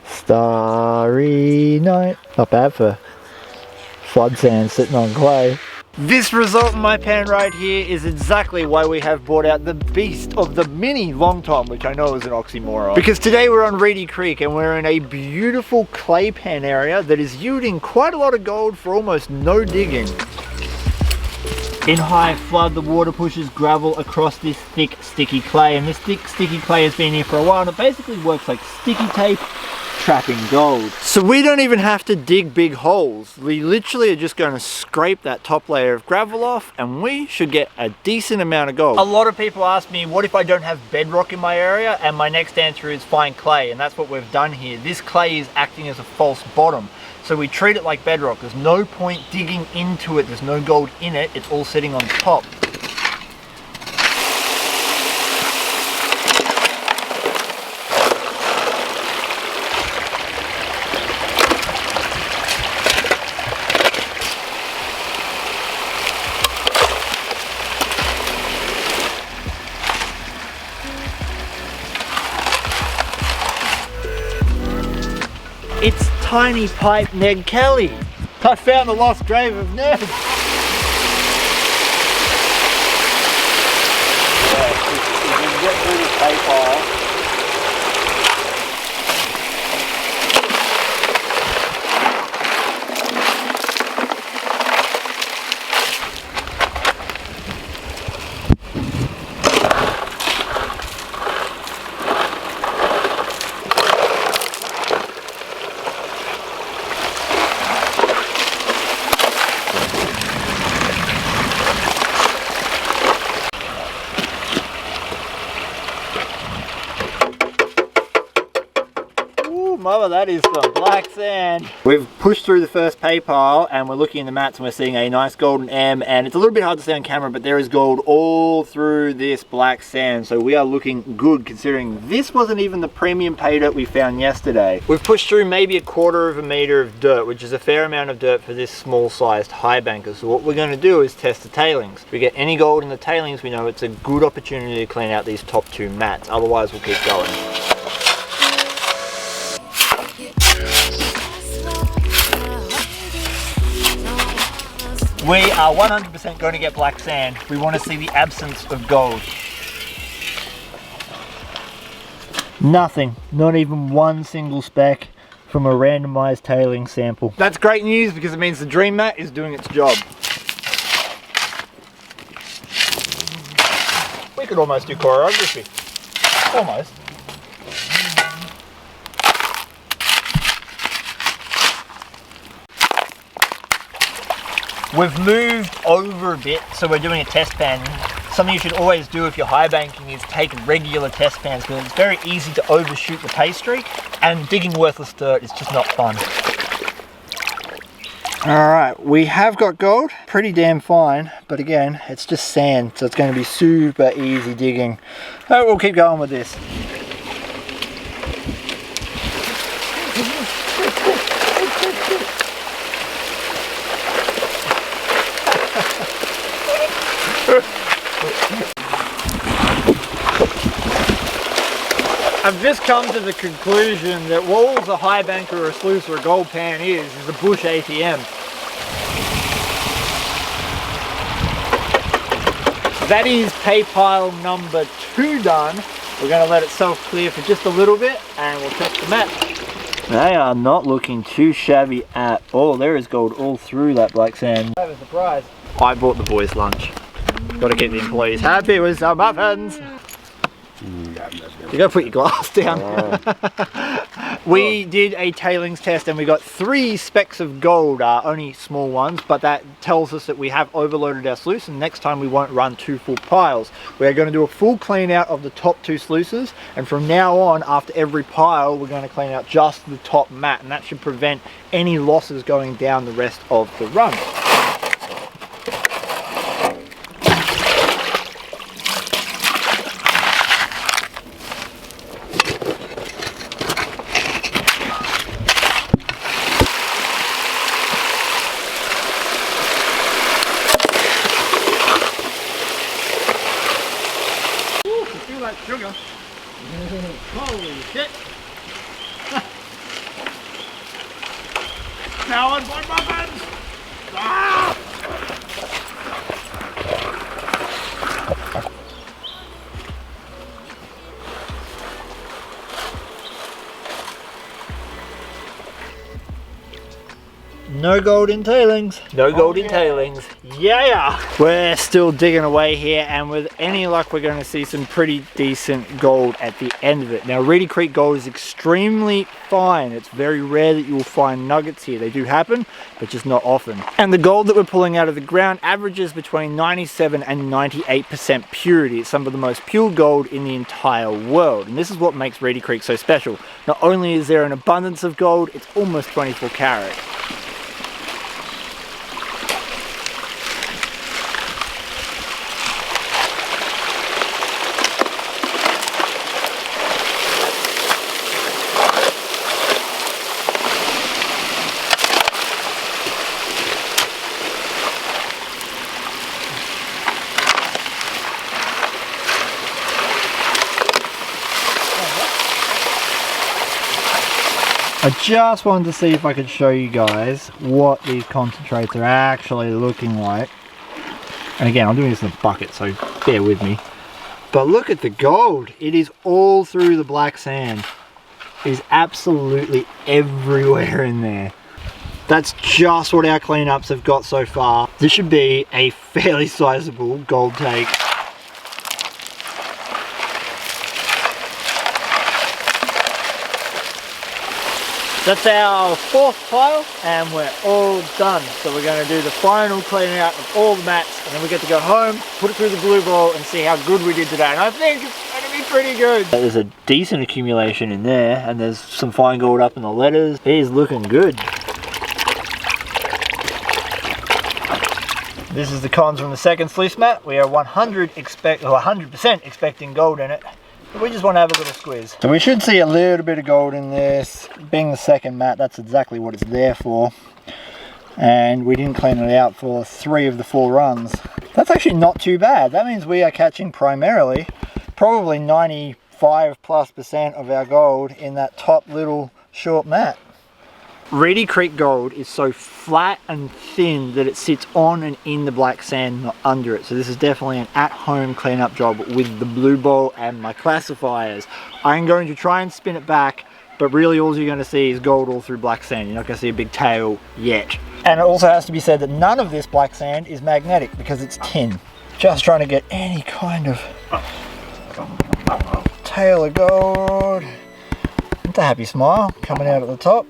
Starry night. Not bad for flood sand sitting on clay. This result in my pan right here is exactly why we have brought out the beast of the mini long tom, which I know is an oxymoron. Because today we're on Reedy Creek and we're in a beautiful clay pan area that is yielding quite a lot of gold for almost no digging. In high flood, the water pushes gravel across this thick, sticky clay, and this thick, sticky clay has been here for a while, and it basically works like sticky tape, trapping gold. So we don't even have to dig big holes. We literally are just going to scrape that top layer of gravel off, and we should get a decent amount of gold. A lot of people ask me, what if I don't have bedrock in my area? And my next answer is find clay, and that's what we've done here. This clay is acting as a false bottom. So we treat it like bedrock. There's no point digging into it. There's no gold in it. It's all sitting on top. It's Tiny Pipe Ned Kelly. I found the lost grave of Ned. Yeah, if you can get through this clay pile. Mother, that is some black sand. We've pushed through the first pay pile and we're looking in the mats and we're seeing a nice golden M, and it's a little bit hard to see on camera, but there is gold all through this black sand. So we are looking good considering this wasn't even the premium pay dirt we found yesterday. We've pushed through maybe 1/4 of a meter of dirt, which is a fair amount of dirt for this small sized high banker. So what we're going to do is test the tailings. If we get any gold in the tailings, we know it's a good opportunity to clean out these top 2 mats. Otherwise we'll keep going. We are 100% going to get black sand. We want to see the absence of gold. Nothing, not even one single speck from a randomized tailing sample. That's great news because it means the dream mat is doing its job. We could almost do choreography. Almost. We've moved over a bit, so we're doing a test pan. Something you should always do if you're high banking is take regular test pans, because it's very easy to overshoot the pay streak, and digging worthless dirt is just not fun. Alright, we have got gold, pretty damn fine, but again, it's just sand, so it's going to be super easy digging. Alright, we'll keep going with this. I've just come to the conclusion that what all a high banker or a sluice or a gold pan is a bush ATM. That is pay pile number 2 done. We're going to let it self-clear for just a little bit and we'll check the mat. They are not looking too shabby at all. There is gold all through that black sand. I have a surprise. I bought the boys lunch. Got to keep the employees happy with some muffins. You gotta put your glass down. We did a tailings test and we got 3 specks of gold, only small ones, but that tells us that we have overloaded our sluice, and next time we won't run 2 full piles. We are going to do a full clean out of the top 2 sluices, and from now on, after every pile, we're going to clean out just the top mat, and that should prevent any losses going down the rest of the run. Sugar. Holy shit. Powered by muffins! Ah! No gold in tailings. No gold in tailings. Yeah! We're still digging away here, and with any luck we're going to see some pretty decent gold at the end of it. Now Reedy Creek gold is extremely fine. It's very rare that you will find nuggets here. They do happen, but just not often. And the gold that we're pulling out of the ground averages between 97 and 98% purity. It's some of the most pure gold in the entire world. And this is what makes Reedy Creek so special. Not only is there an abundance of gold, it's almost 24 karat. I just wanted to see if I could show you guys what these concentrates are actually looking like. And again, I'm doing this in a bucket, so bear with me. But look at the gold. It is all through the black sand. It is absolutely everywhere in there. That's just what our cleanups have got so far. This should be a fairly sizable gold take. That's our fourth pile, and we're all done. So we're going to do the final cleaning out of all the mats, and then we get to go home, put it through the blue ball, and see how good we did today. And I think it's going to be pretty good. There's a decent accumulation in there, and there's some fine gold up in the letters. It is looking good. This is the cons from the second sluice mat. We are 100% expecting gold in it. We just want to have a little squeeze. So we should see a little bit of gold in this. Being the second mat, that's exactly what it's there for. And we didn't clean it out for 3 of the 4 runs. That's actually not too bad. That means we are catching primarily probably 95+% of our gold in that top little short mat. Reedy Creek gold is so flat and thin that it sits on and in the black sand, not under it. So this is definitely an at-home cleanup job with the blue ball and my classifiers. I'm going to try and spin it back, but really all you're going to see is gold all through black sand. You're not going to see a big tail yet. And it also has to be said that none of this black sand is magnetic because it's tin. Just trying to get any kind of tail of gold. It's a happy smile coming out at the top.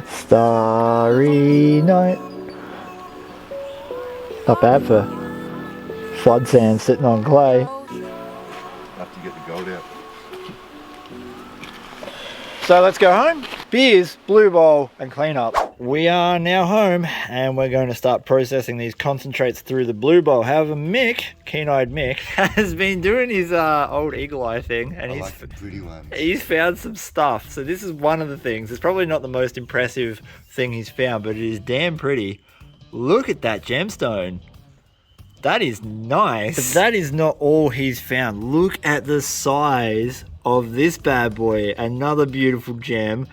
Starry night. Not bad for flood sand sitting on clay. Have to get the gold out. So let's go home. Beers, blue bowl, and clean up. We are now home, and we're going to start processing these concentrates through the blue bowl. However, Mick, keen-eyed Mick, has been doing his old eagle eye thing, and like the pretty ones. He's found some stuff. So this is one of the things. It's probably not the most impressive thing he's found, but it is damn pretty. Look at that gemstone. That is nice. But that is not all he's found. Look at the size of this bad boy. Another beautiful gem,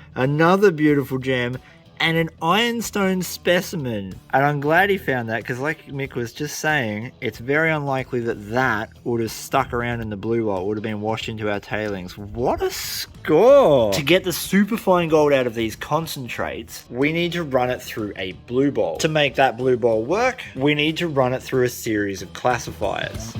and an ironstone specimen. And I'm glad he found that, because like Mick was just saying, it's very unlikely that that would have stuck around in the blue bowl. It would have been washed into our tailings. What a score! To get the super fine gold out of these concentrates, we need to run it through a blue bowl. To make that blue bowl work, we need to run it through a series of classifiers.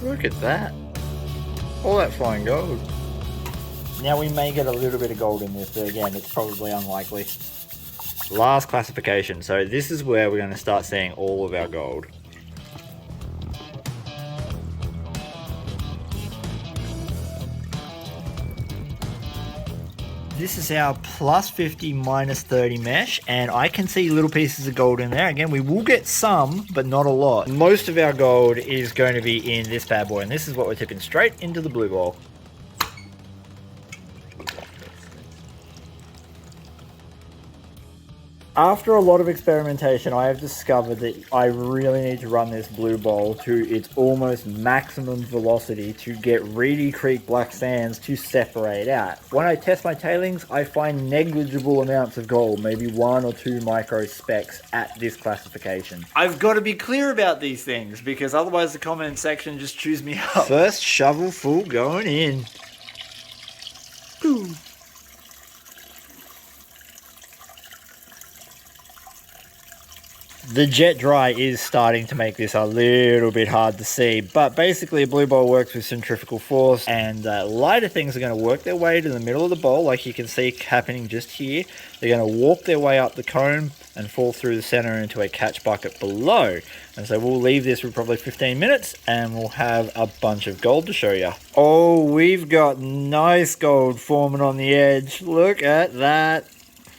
Look at that. All that fine gold. Now we may get a little bit of gold in this, but again, it's probably unlikely. Last classification. So this is where we're going to start seeing all of our gold. This is our plus 50 minus 30 mesh, and I can see little pieces of gold in there. Again, we will get some, but not a lot. Most of our gold is going to be in this bad boy, and this is what we're tipping straight into the blue ball. After a lot of experimentation, I have discovered that I really need to run this blue bowl to its almost maximum velocity to get Reedy Creek black sands to separate out. When I test my tailings, I find negligible amounts of gold, maybe 1 or 2 micro specks at this classification. I've got to be clear about these things because otherwise the comment section just chews me up. First shovel full going in. Ooh. The jet dry is starting to make this a little bit hard to see, but basically a blue bowl works with centrifugal force, and lighter things are going to work their way to the middle of the bowl, like you can see happening just here. They're going to walk their way up the cone and fall through the center into a catch bucket below. And so we'll leave this for probably 15 minutes and we'll have a bunch of gold to show you. Oh, we've got nice gold forming on the edge. Look at that.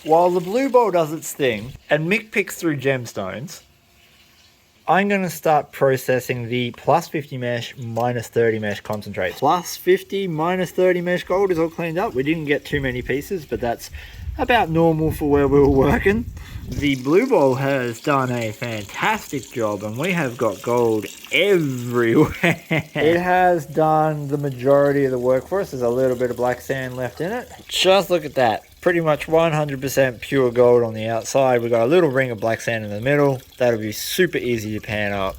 While the blue bowl does its thing and Mick picks through gemstones, I'm going to start processing the plus 50 mesh, minus 30 mesh concentrates. Plus 50, minus 30 mesh gold is all cleaned up. We didn't get too many pieces, but that's about normal for where we were working. The blue bowl has done a fantastic job and we have got gold everywhere. It has done the majority of the work for us. There's a little bit of black sand left in it. Just look at that. Pretty much 100% pure gold on the outside. We've got a little ring of black sand in the middle. That'll be super easy to pan up.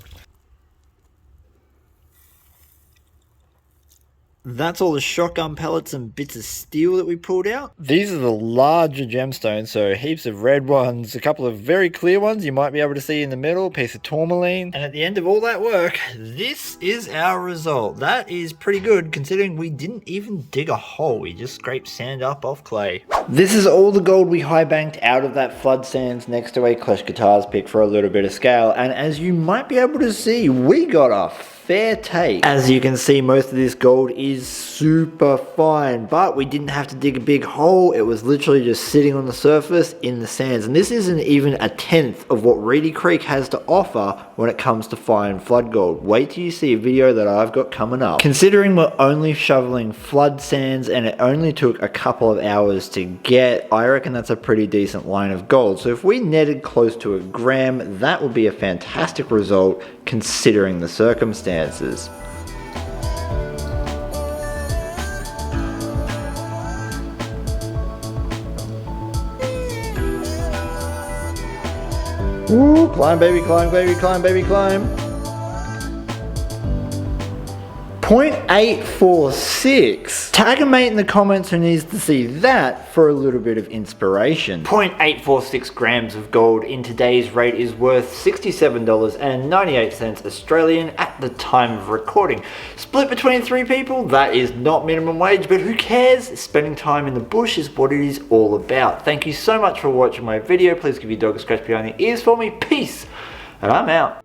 That's all the shotgun pellets and bits of steel that we pulled out. These are the larger gemstones, so heaps of red ones, a couple of very clear ones you might be able to see in the middle, a piece of tourmaline. And at the end of all that work, this is our result. That is pretty good considering we didn't even dig a hole. We just scraped sand up off clay. This is all the gold we high banked out of that flood sands next to a Clash Guitars pick for a little bit of scale. And as you might be able to see, we got a fair take. As you can see, most of this gold is super fine, but we didn't have to dig a big hole. It was literally just sitting on the surface in the sands. And this isn't even a tenth of what Reedy Creek has to offer when it comes to fine flood gold. Wait till you see a video that I've got coming up. Considering we're only shoveling flood sands and it only took a couple of hours to get, I reckon that's a pretty decent line of gold. So if we netted close to 1 gram, that would be a fantastic result considering the circumstances. Woo, climb baby, climb baby, climb baby, climb. 0.846. Tag a mate in the comments who needs to see that for a little bit of inspiration. 0.846 grams of gold in today's rate is worth $67.98 Australian at the time of recording. Split between 3 people, that is not minimum wage, but who cares? Spending time in the bush is what it is all about. Thank you so much for watching my video. Please give your dog a scratch behind the ears for me. Peace, and I'm out.